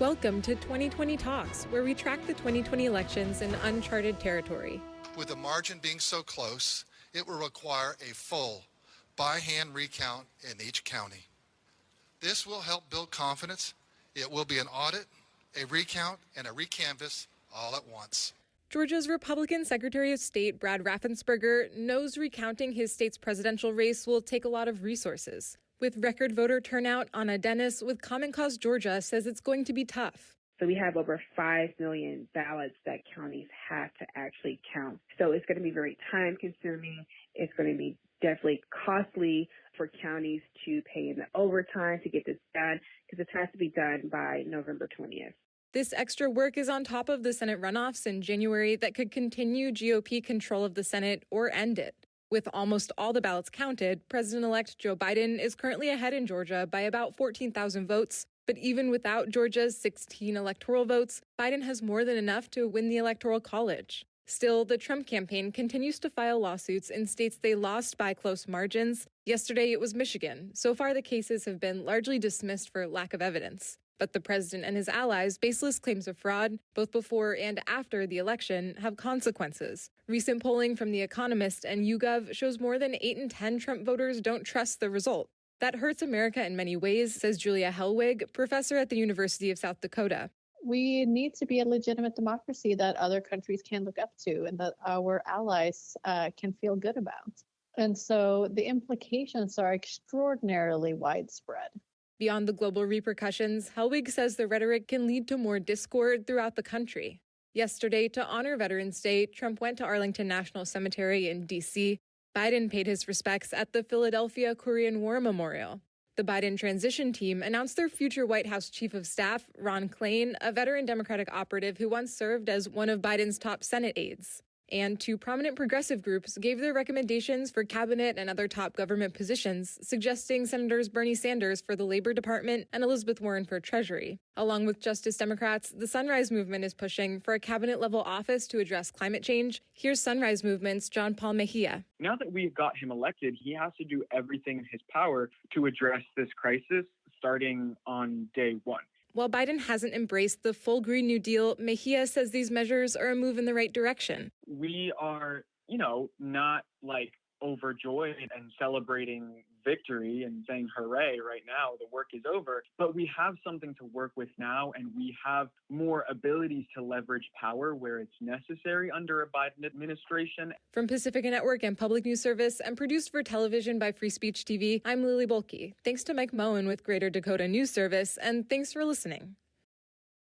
Welcome to 2020 Talks, where we track the 2020 elections in uncharted territory. With the margin being so close, it will require a full by-hand recount in each county. This will help build confidence. It will be an audit, a recount, and a recanvass all at once. Georgia's Republican Secretary of State Brad Raffensperger knows recounting his state's presidential race will take a lot of resources. With record voter turnout, Anna Dennis with Common Cause Georgia says it's going to be tough. So we have over 5 million ballots that counties have to actually count. So it's going to be very time consuming. It's going to be definitely costly for counties to pay in the overtime to get this done because it has to be done by November 20th. This extra work is on top of the Senate runoffs in January that could continue GOP control of the Senate or end it. With almost all the ballots counted, President-elect Joe Biden is currently ahead in Georgia by about 14,000 votes. But even without Georgia's 16 electoral votes, Biden has more than enough to win the Electoral College. Still, the Trump campaign continues to file lawsuits in states they lost by close margins. Yesterday, it was Michigan. So far, the cases have been largely dismissed for lack of evidence. But the president and his allies' baseless claims of fraud, both before and after the election, have consequences. Recent polling from The Economist and YouGov shows more than 8 in 10 Trump voters don't trust the result. That hurts America in many ways, says Julia Hellwig, professor at the University of South Dakota. We need to be a legitimate democracy that other countries can look up to and that our allies can feel good about. And so the implications are extraordinarily widespread. Beyond the global repercussions, Hellwig says the rhetoric can lead to more discord throughout the country. Yesterday, to honor Veterans Day, Trump went to Arlington National Cemetery in D.C. Biden paid his respects at the Philadelphia Korean War Memorial. The Biden transition team announced their future White House chief of staff, Ron Klain, a veteran Democratic operative who once served as one of Biden's top Senate aides. And 2 prominent progressive groups gave their recommendations for cabinet and other top government positions, suggesting Senators Bernie Sanders for the Labor Department and Elizabeth Warren for Treasury. Along with Justice Democrats, the Sunrise Movement is pushing for a cabinet-level office to address climate change. Here's Sunrise Movement's John Paul Mejia. Now that we've got him elected, he has to do everything in his power to address this crisis starting on day one. While Biden hasn't embraced the full Green New Deal, Mejia says these measures are a move in the right direction. We are, not overjoyed and celebrating victory and saying hooray right now, the work is over. But we have something to work with now, and we have more abilities to leverage power where it's necessary under a Biden administration. From Pacifica Network and Public News Service and produced for television by Free Speech TV, I'm Lily Bolke. Thanks to Mike Moen with Greater Dakota News Service, and thanks for listening.